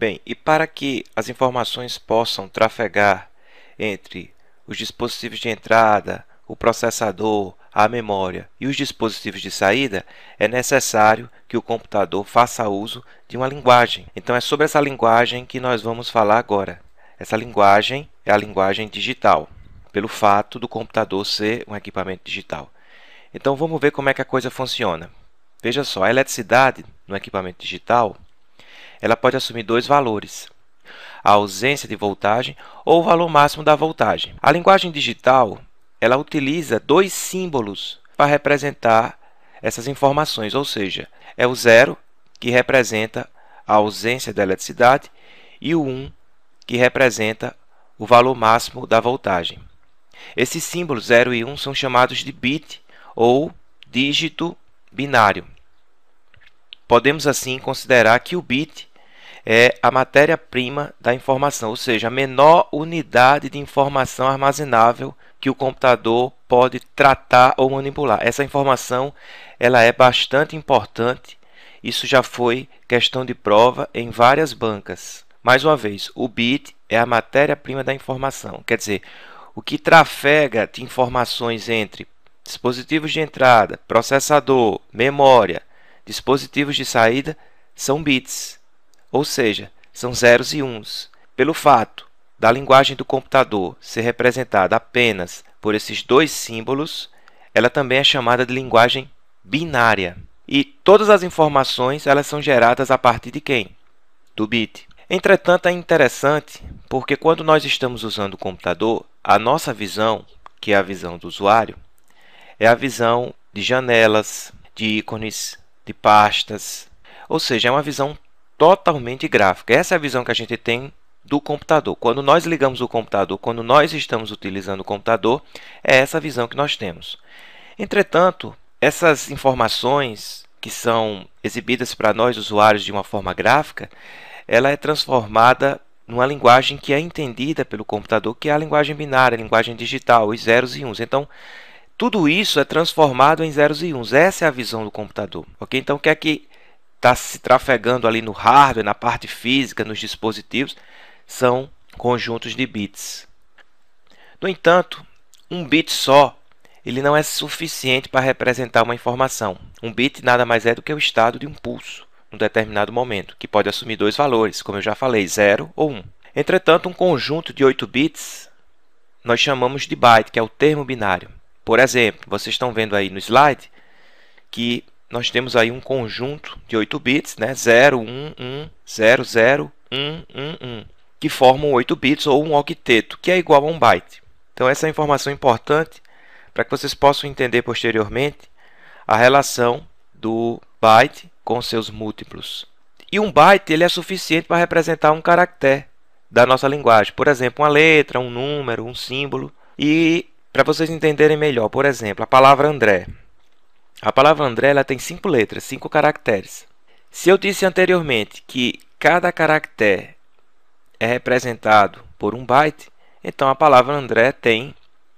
Bem, e para que as informações possam trafegar entre os dispositivos de entrada, o processador, a memória e os dispositivos de saída, é necessário que o computador faça uso de uma linguagem. Então, é sobre essa linguagem que nós vamos falar agora. Essa linguagem é a linguagem digital, pelo fato do computador ser um equipamento digital. Então, vamos ver como é que a coisa funciona. Veja só, a eletricidade no equipamento digital ela pode assumir dois valores, a ausência de voltagem ou o valor máximo da voltagem. A linguagem digital ela utiliza dois símbolos para representar essas informações, ou seja, é o 0, que representa a ausência da eletricidade, e o 1, que representa o valor máximo da voltagem. Esses símbolos 0 e 1 são chamados de bit ou dígito binário. Podemos, assim, considerar que o bit é a matéria-prima da informação, ou seja, a menor unidade de informação armazenável que o computador pode tratar ou manipular. Essa informação ela é bastante importante. Isso já foi questão de prova em várias bancas. Mais uma vez, o bit é a matéria-prima da informação. Quer dizer, o que trafega de informações entre dispositivos de entrada, processador, memória, dispositivos de saída são bits. Ou seja, são zeros e uns. Pelo fato da linguagem do computador ser representada apenas por esses dois símbolos, ela também é chamada de linguagem binária. E todas as informações elas são geradas a partir de quem? Do bit. Entretanto, é interessante porque quando nós estamos usando o computador, a nossa visão, que é a visão do usuário, é a visão de janelas, de ícones, de pastas. Ou seja, é uma visão totalmente gráfica. Essa é a visão que a gente tem do computador. Quando nós ligamos o computador, quando nós estamos utilizando o computador, é essa visão que nós temos. Entretanto, essas informações que são exibidas para nós, usuários, de uma forma gráfica, ela é transformada numa linguagem que é entendida pelo computador, que é a linguagem binária, a linguagem digital, os zeros e uns. Então, tudo isso é transformado em zeros e uns. Essa é a visão do computador. Ok? Então, o que é que está se trafegando ali no hardware, na parte física, nos dispositivos, são conjuntos de bits. No entanto, um bit só ele não é suficiente para representar uma informação. Um bit nada mais é do que o estado de um pulso, num determinado momento, que pode assumir dois valores, como eu já falei, 0 ou 1. Entretanto, um conjunto de 8 bits nós chamamos de byte, que é o termo binário. Por exemplo, vocês estão vendo aí no slide que nós temos aí um conjunto de 8 bits, né? 0, 1, 1, 0, 0, 1, 1, 1, que formam 8 bits ou um octeto, que é igual a um byte. Então, essa é a informação importante para que vocês possam entender posteriormente a relação do byte com seus múltiplos. E um byte ele é suficiente para representar um caractere da nossa linguagem. Por exemplo, uma letra, um número, um símbolo. E para vocês entenderem melhor, por exemplo, a palavra André. A palavra André ela tem 5 letras, 5 caracteres. Se eu disse anteriormente que cada caractere é representado por um byte, então a palavra André tem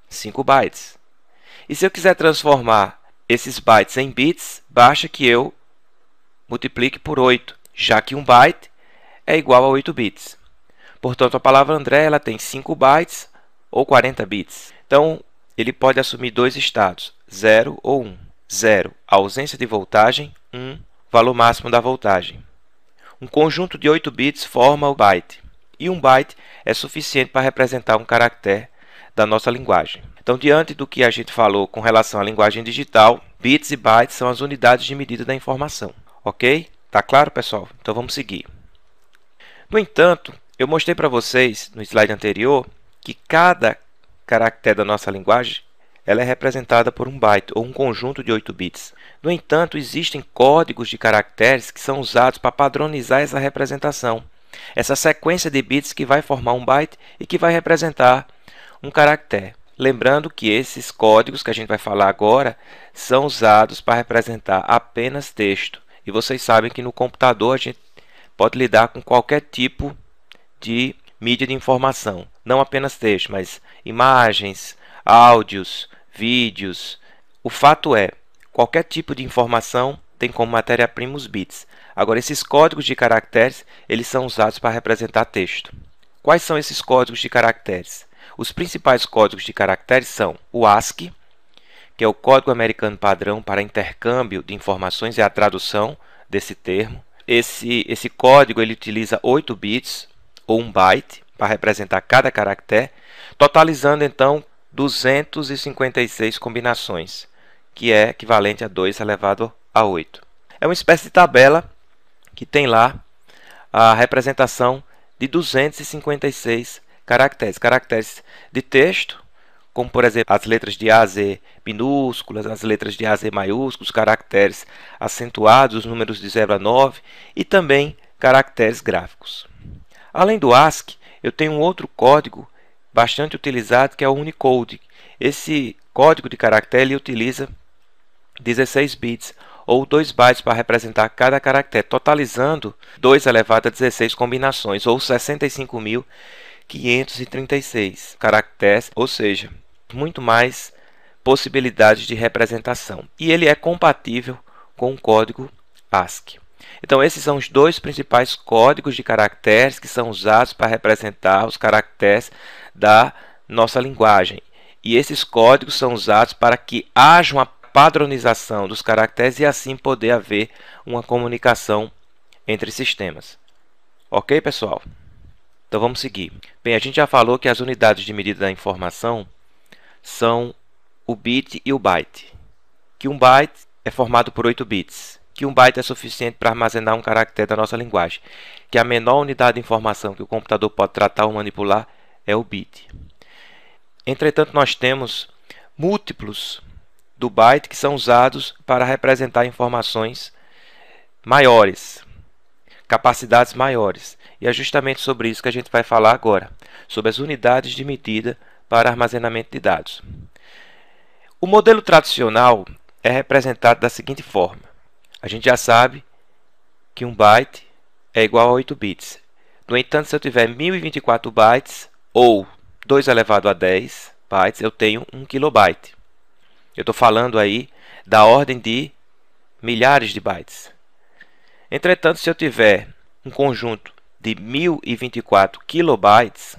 5 bytes. E se eu quiser transformar esses bytes em bits, basta que eu multiplique por 8, já que um byte é igual a 8 bits. Portanto, a palavra André ela tem 5 bytes ou 40 bits. Então, ele pode assumir dois estados, 0 ou 1. 0, ausência de voltagem, 1, valor máximo da voltagem. Um conjunto de 8 bits forma o byte, e um byte é suficiente para representar um caractere da nossa linguagem. Então, diante do que a gente falou com relação à linguagem digital, bits e bytes são as unidades de medida da informação. Ok? Tá claro, pessoal? Então, vamos seguir. No entanto, eu mostrei para vocês, no slide anterior, que cada caractere da nossa linguagem ela é representada por um byte ou um conjunto de 8 bits. No entanto, existem códigos de caracteres que são usados para padronizar essa representação. Essa sequência de bits que vai formar um byte e que vai representar um caractere. Lembrando que esses códigos que a gente vai falar agora são usados para representar apenas texto. E vocês sabem que no computador a gente pode lidar com qualquer tipo de mídia de informação. Não apenas texto, mas imagens, áudios, vídeos. O fato é, qualquer tipo de informação tem como matéria-prima os bits. Agora, esses códigos de caracteres, eles são usados para representar texto. Quais são esses códigos de caracteres? Os principais códigos de caracteres são o ASCII, que é o Código Americano Padrão para intercâmbio de informações e a tradução desse termo. Esse código ele utiliza 8 bits ou 1 byte para representar cada caractere, totalizando então 256 combinações, que é equivalente a 2 elevado a 8. É uma espécie de tabela que tem lá a representação de 256 caracteres. Caracteres de texto, como por exemplo as letras de A a Z minúsculas, as letras de A a Z maiúsculos, caracteres acentuados, os números de 0 a 9 e também caracteres gráficos. Além do ASCII, eu tenho um outro código bastante utilizado que é o Unicode. Esse código de caractere ele utiliza 16 bits ou 2 bytes para representar cada caractere, totalizando 2 elevado a 16 combinações ou 65.536 caracteres, ou seja, muito mais possibilidades de representação. E ele é compatível com o código ASCII. Então, esses são os dois principais códigos de caracteres que são usados para representar os caracteres da nossa linguagem. E esses códigos são usados para que haja uma padronização dos caracteres e assim poder haver uma comunicação entre sistemas. Ok, pessoal? Então vamos seguir. Bem, a gente já falou que as unidades de medida da informação são o bit e o byte. Que um byte é formado por 8 bits. Que um byte é suficiente para armazenar um caractere da nossa linguagem. Que a menor unidade de informação que o computador pode tratar ou manipular é o bit. Entretanto, nós temos múltiplos do byte que são usados para representar informações maiores, capacidades maiores. E é justamente sobre isso que a gente vai falar agora, sobre as unidades de medida para armazenamento de dados. O modelo tradicional é representado da seguinte forma. A gente já sabe que um byte é igual a 8 bits. No entanto, se eu tiver 1024 bytes ou 2 elevado a 10 bytes, eu tenho 1 kilobyte. Eu estou falando aí da ordem de milhares de bytes. Entretanto, se eu tiver um conjunto de 1024 kilobytes,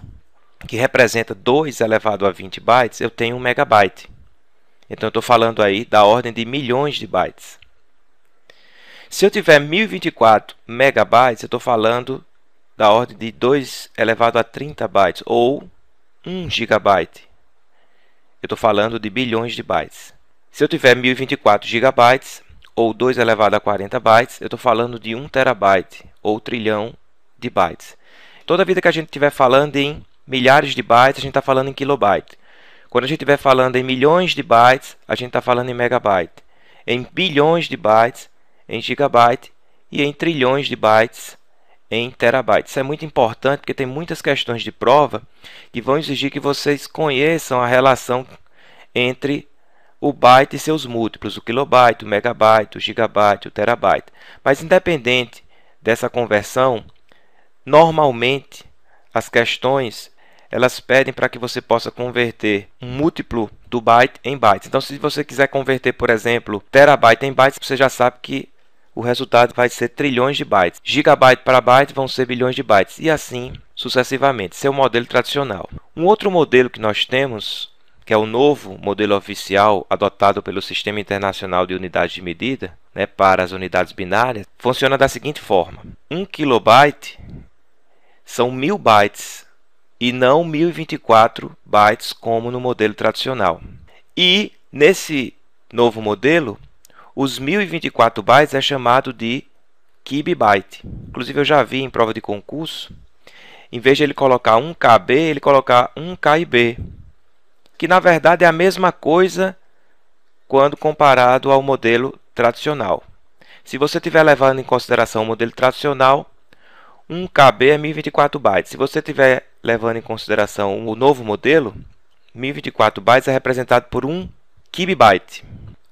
que representa 2 elevado a 20 bytes, eu tenho 1 megabyte. Então, eu estou falando aí da ordem de milhões de bytes. Se eu tiver 1024 megabytes, eu estou falando da ordem de 2 elevado a 30 bytes, ou 1 gigabyte. Eu estou falando de bilhões de bytes. Se eu tiver 1024 gigabytes, ou 2 elevado a 40 bytes, eu estou falando de 1 terabyte, ou trilhão de bytes. Toda vida que a gente estiver falando em milhares de bytes, a gente está falando em kilobyte. Quando a gente estiver falando em milhões de bytes, a gente está falando em megabyte. Em bilhões de bytes, em gigabyte. E em trilhões de bytes, em terabyte. Isso é muito importante porque tem muitas questões de prova que vão exigir que vocês conheçam a relação entre o byte e seus múltiplos, o kilobyte, o megabyte, o gigabyte, o terabyte. Mas independente dessa conversão, normalmente as questões elas pedem para que você possa converter um múltiplo do byte em bytes. Então, se você quiser converter, por exemplo, terabyte em bytes, você já sabe que o resultado vai ser trilhões de bytes. Gigabyte para byte vão ser bilhões de bytes. E assim sucessivamente. Esse é o modelo tradicional. Um outro modelo que nós temos, que é o novo modelo oficial adotado pelo Sistema Internacional de Unidades de Medida, para as unidades binárias, funciona da seguinte forma. 1 kilobyte são 1000 bytes e não 1024 bytes como no modelo tradicional. E nesse novo modelo, os 1024 bytes é chamado de kibibyte. Inclusive eu já vi em prova de concurso, em vez de ele colocar 1KB, ele colocar 1KIB, que na verdade é a mesma coisa quando comparado ao modelo tradicional. Se você estiver levando em consideração o modelo tradicional, 1KB é 1024 bytes. Se você estiver levando em consideração o novo modelo, 1024 bytes é representado por 1 kibibyte.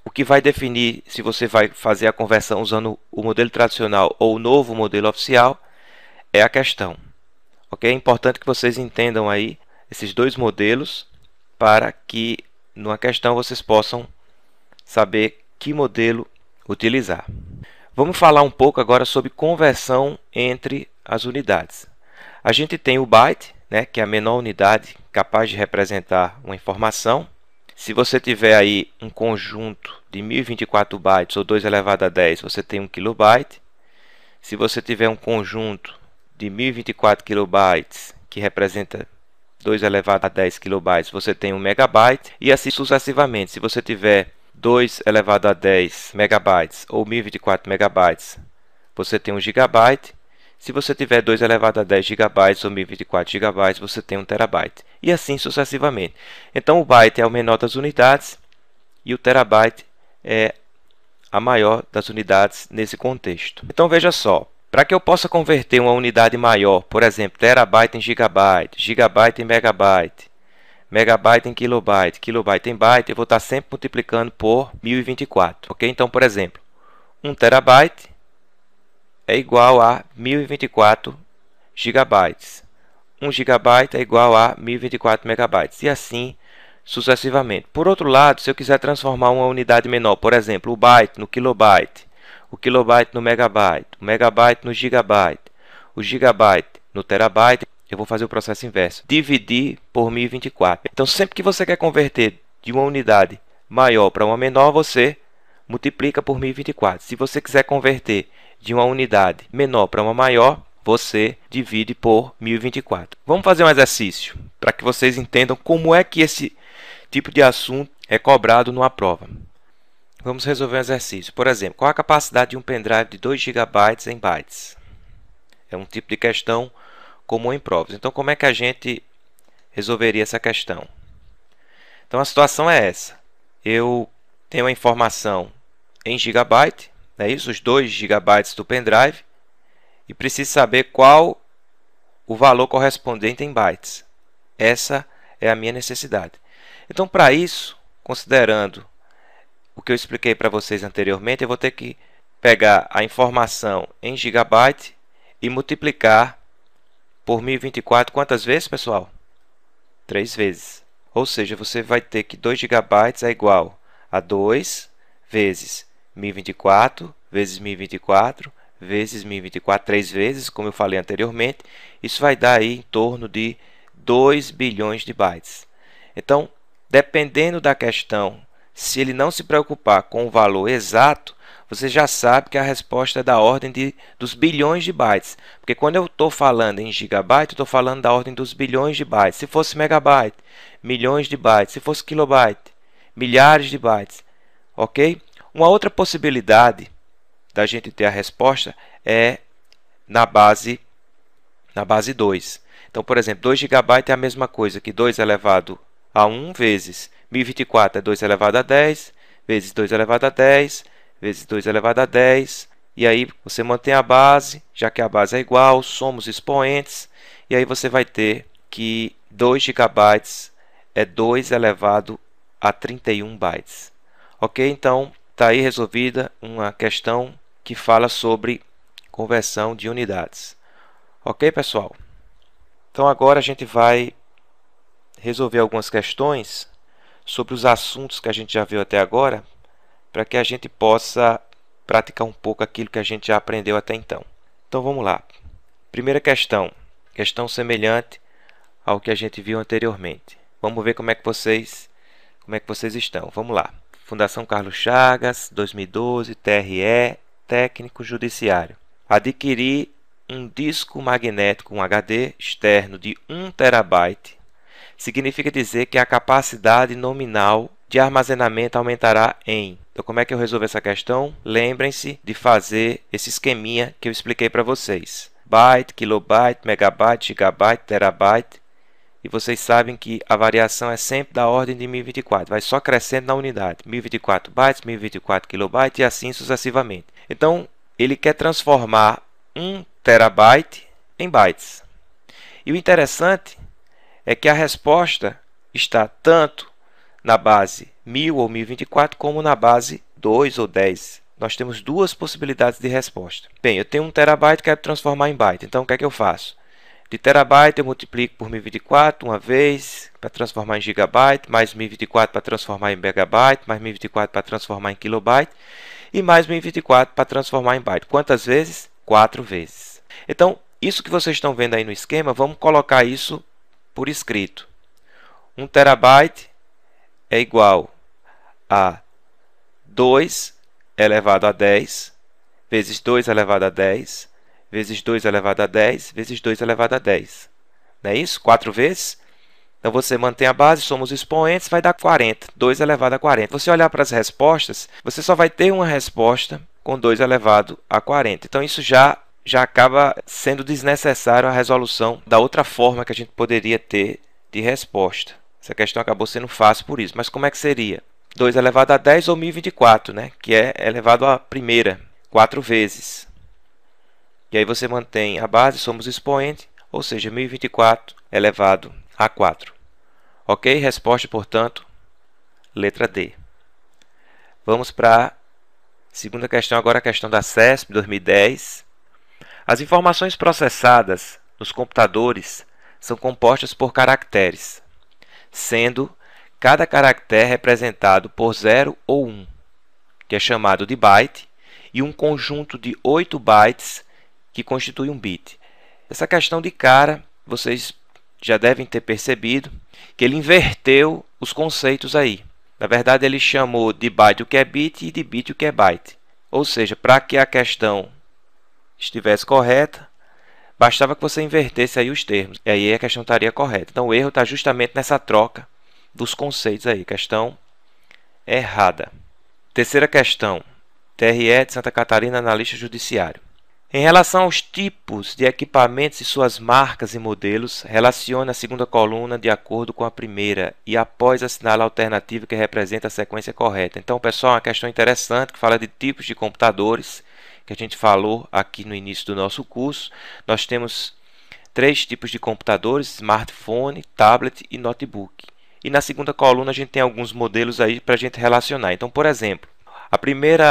O que vai definir se você vai fazer a conversão usando o modelo tradicional ou o novo modelo oficial é a questão. Ok? É importante que vocês entendam aí esses dois modelos para que numa questão vocês possam saber que modelo utilizar. Vamos falar um pouco agora sobre conversão entre as unidades. A gente tem o byte, né, que é a menor unidade capaz de representar uma informação. Se você tiver aí um conjunto de 1024 bytes ou 2 elevado a 10, você tem 1 kilobyte. Se você tiver um conjunto de 1024 kilobytes, que representa 2 elevado a 10 kilobytes, você tem 1 megabyte, e assim sucessivamente. Se você tiver 2 elevado a 10 megabytes ou 1024 megabytes, você tem 1 gigabyte. Se você tiver 2 elevado a 10 gigabytes ou 1024 gigabytes, você tem 1 terabyte. E assim sucessivamente. Então, o byte é o menor das unidades e o terabyte é a maior das unidades nesse contexto. Então, veja só. Para que eu possa converter uma unidade maior, por exemplo, terabyte em gigabyte, gigabyte em megabyte, megabyte em kilobyte, kilobyte em byte, eu vou estar sempre multiplicando por 1024. Ok? Então, por exemplo, 1 terabyte é igual a 1024 gigabytes. 1 gigabyte é igual a 1024 megabytes. E assim sucessivamente. Por outro lado, se eu quiser transformar uma unidade menor, por exemplo, o byte no kilobyte, o kilobyte no megabyte, o megabyte no gigabyte, o gigabyte no terabyte, eu vou fazer o processo inverso. Dividir por 1024. Então, sempre que você quer converter de uma unidade maior para uma menor, você multiplica por 1024. Se você quiser converter de uma unidade menor para uma maior, você divide por 1024. Vamos fazer um exercício para que vocês entendam como é que esse tipo de assunto é cobrado numa prova. Vamos resolver um exercício. Por exemplo, qual a capacidade de um pendrive de 2 GB em bytes? É um tipo de questão comum em provas. Então, como é que a gente resolveria essa questão? Então, a situação é essa. Eu tenho a informação em gigabyte, é isso? Os 2 GB do pendrive, e preciso saber qual o valor correspondente em bytes. Essa é a minha necessidade. Então, para isso, considerando o que eu expliquei para vocês anteriormente, eu vou ter que pegar a informação em gigabyte e multiplicar por 1024 quantas vezes, pessoal? 3 vezes. Ou seja, você vai ter que 2 GB é igual a 2 vezes 1024 vezes 1024 vezes 1024, 3 vezes, como eu falei anteriormente. Isso vai dar aí em torno de 2 bilhões de bytes. Então, dependendo da questão, se ele não se preocupar com o valor exato, você já sabe que a resposta é da ordem dos bilhões de bytes. Porque quando eu estou falando em gigabyte, eu estou falando da ordem dos bilhões de bytes. Se fosse megabyte, milhões de bytes. Se fosse kilobyte, milhares de bytes. Ok? Uma outra possibilidade da gente ter a resposta é na base 2. Então, por exemplo, 2 GB é a mesma coisa que 2 elevado a 1 vezes 1024 é 2 elevado a 10, vezes 2 elevado a 10, vezes 2 elevado a 10. E aí você mantém a base, já que a base é igual, soma os expoentes, e aí você vai ter que 2 GB é 2 elevado a 31 bytes. Ok? Então, está aí resolvida uma questão que fala sobre conversão de unidades. Ok, pessoal? Então, agora a gente vai resolver algumas questões sobre os assuntos que a gente já viu até agora, para que a gente possa praticar um pouco aquilo que a gente já aprendeu até então. Então, vamos lá. Primeira questão semelhante ao que a gente viu anteriormente. Vamos ver como é que vocês estão. Vamos lá. Fundação Carlos Chagas, 2012, TRE, Técnico Judiciário. Adquirir um disco magnético, um HD externo de 1 terabyte, significa dizer que a capacidade nominal de armazenamento aumentará em... Então, como é que eu resolvo essa questão? Lembrem-se de fazer esse esqueminha que eu expliquei para vocês. Byte, kilobyte, megabyte, gigabyte, terabyte. E vocês sabem que a variação é sempre da ordem de 1024. Vai só crescendo na unidade. 1024 bytes, 1024 kilobytes e assim sucessivamente. Então, ele quer transformar 1 terabyte em bytes. E o interessante é que a resposta está tanto na base 1000 ou 1024 como na base 2 ou 10. Nós temos duas possibilidades de resposta. Bem, eu tenho 1 terabyte e quero transformar em byte. Então, o que é que eu faço? De terabyte eu multiplico por 1024 uma vez para transformar em gigabyte, mais 1024 para transformar em megabyte, mais 1024 para transformar em kilobyte. e mais 1024 para transformar em byte. Quantas vezes? 4 vezes. Então, isso que vocês estão vendo aí no esquema, vamos colocar isso por escrito. 1 terabyte é igual a 2 elevado a 10 vezes 2 elevado a 10 vezes 2 elevado a 10 vezes 2 elevado a 10. Não é isso? 4 vezes? Então, você mantém a base, soma os expoentes, vai dar 40. 2 elevado a 40. Se você olhar para as respostas, você só vai ter uma resposta com 2 elevado a 40. Então, isso já acaba sendo desnecessário a resolução da outra forma que a gente poderia ter de resposta. Essa questão acabou sendo fácil por isso. Mas como é que seria? 2 elevado a 10 ou 1024, né? Que é elevado à primeira, 4 vezes. E aí você mantém a base, soma os expoentes, ou seja, 1024 elevado a 4. Ok? Resposta, portanto, letra D. Vamos para a segunda questão, agora a questão da CESP 2010. As informações processadas nos computadores são compostas por caracteres, sendo cada caractere representado por 0 ou 1, que é chamado de byte, e um conjunto de 8 bytes, que constitui um bit. Essa questão de cara, vocês já devem ter percebido que ele inverteu os conceitos aí. Na verdade, ele chamou de byte o que é bit e de bit o que é byte. Ou seja, para que a questão estivesse correta, bastava que você invertesse aí os termos. E aí a questão estaria correta. Então, o erro está justamente nessa troca dos conceitos aí. Questão errada. Terceira questão. TRE de Santa Catarina, analista judiciário. Em relação aos tipos de equipamentos e suas marcas e modelos, relacione a segunda coluna de acordo com a primeira e após assinale a alternativa que representa a sequência correta. Então, pessoal, uma questão interessante que fala de tipos de computadores, que a gente falou aqui no início do nosso curso. Nós temos 3 tipos de computadores: smartphone, tablet e notebook. E na segunda coluna a gente tem alguns modelos aí para a gente relacionar. Então, por exemplo,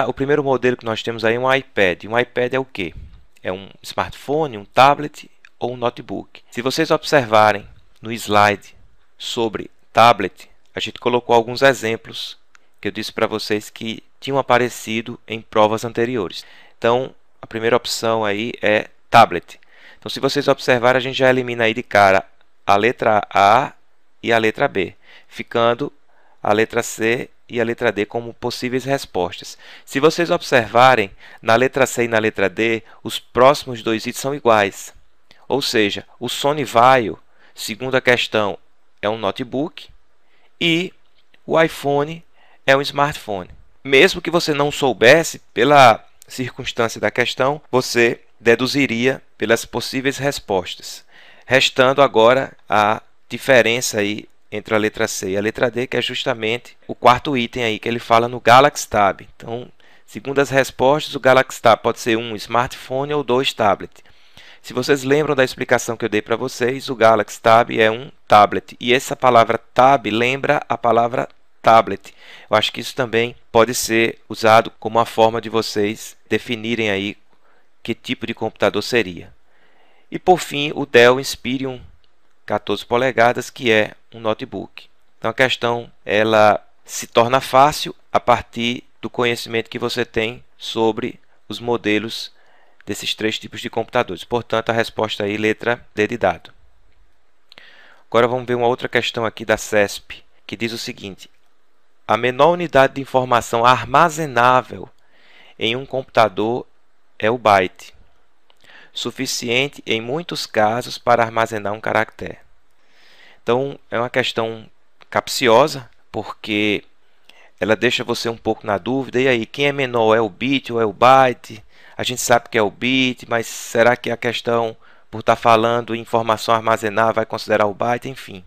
o primeiro modelo que nós temos aí é um iPad. Um iPad é o quê? É um smartphone, um tablet ou um notebook. Se vocês observarem no slide sobre tablet, a gente colocou alguns exemplos que eu disse para vocês que tinham aparecido em provas anteriores. Então, a primeira opção aí é tablet. Então, se vocês observarem, a gente já elimina aí de cara a letra A e a letra B, ficando a letra C e a letra D como possíveis respostas. Se vocês observarem, na letra C e na letra D, os próximos 2 itens são iguais. Ou seja, o Sony Vaio, segundo a questão, é um notebook e o iPhone é um smartphone. Mesmo que você não soubesse, pela circunstância da questão, você deduziria pelas possíveis respostas. Restando agora a diferença aí entre a letra C e a letra D, que é justamente o quarto item aí que ele fala no Galaxy Tab. Então, segundo as respostas, o Galaxy Tab pode ser um smartphone ou 2 tablet. Se vocês lembram da explicação que eu dei para vocês, o Galaxy Tab é um tablet. E essa palavra tab lembra a palavra tablet. Eu acho que isso também pode ser usado como uma forma de vocês definirem aí que tipo de computador seria. E por fim, o Dell Inspiron 14 polegadas, que é um notebook. Então a questão ela se torna fácil a partir do conhecimento que você tem sobre os modelos desses 3 tipos de computadores. Portanto, a resposta aí, letra D de dado. Agora vamos ver uma outra questão aqui da CESP, que diz o seguinte: a menor unidade de informação armazenável em um computador é o byte, suficiente em muitos casos para armazenar um caractere. Então, é uma questão capciosa, porque ela deixa você um pouco na dúvida. E aí, quem é menor, é o bit ou é o byte? A gente sabe que é o bit, mas será que a questão, por estar falando em informação armazenável, vai considerar o byte? Enfim,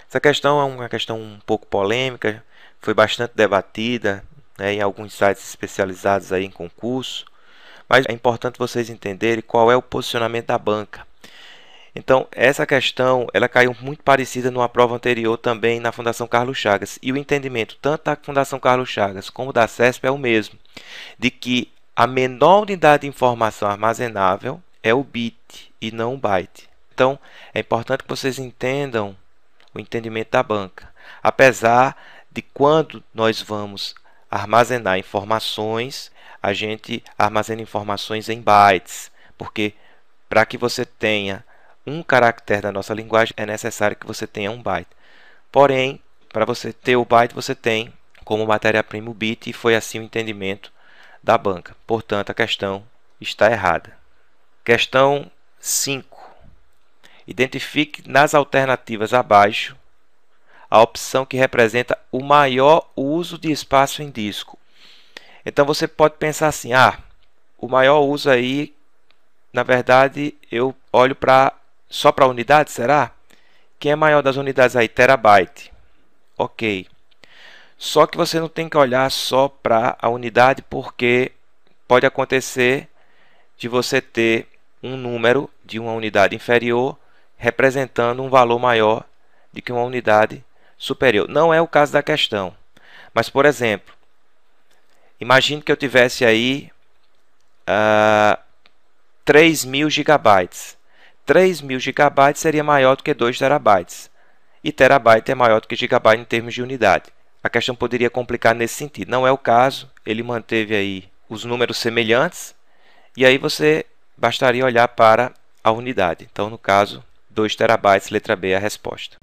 essa questão é uma questão um pouco polêmica, foi bastante debatida, né, em alguns sites especializados aí em concurso. Mas é importante vocês entenderem qual é o posicionamento da banca. Então, essa questão ela caiu muito parecida numa prova anterior também na Fundação Carlos Chagas. E o entendimento tanto da Fundação Carlos Chagas como da CESP é o mesmo, de que a menor unidade de informação armazenável é o bit e não o byte. Então, é importante que vocês entendam o entendimento da banca. Apesar de quando nós vamos armazenar informações, a gente armazena informações em bytes, porque para que você tenha um caractere da nossa linguagem, é necessário que você tenha um byte. Porém, para você ter o byte, você tem como matéria-prima o bit, e foi assim o entendimento da banca. Portanto, a questão está errada. Questão 5. Identifique nas alternativas abaixo a opção que representa o maior uso de espaço em disco. Então, você pode pensar assim, o maior uso aí, na verdade, eu olho só para a unidade, será? Quem é maior das unidades aí? Terabyte. Ok. Só que você não tem que olhar só para a unidade, porque pode acontecer de você ter um número de uma unidade inferior representando um valor maior do que uma unidade superior. Não é o caso da questão. Mas, por exemplo, imagine que eu tivesse aí 3.000 gigabytes. 3.000 gigabytes seria maior do que 2 terabytes. E terabyte é maior do que gigabyte em termos de unidade. A questão poderia complicar nesse sentido. Não é o caso. Ele manteve aí os números semelhantes. E aí você bastaria olhar para a unidade. Então, no caso, 2 terabytes, letra B é a resposta.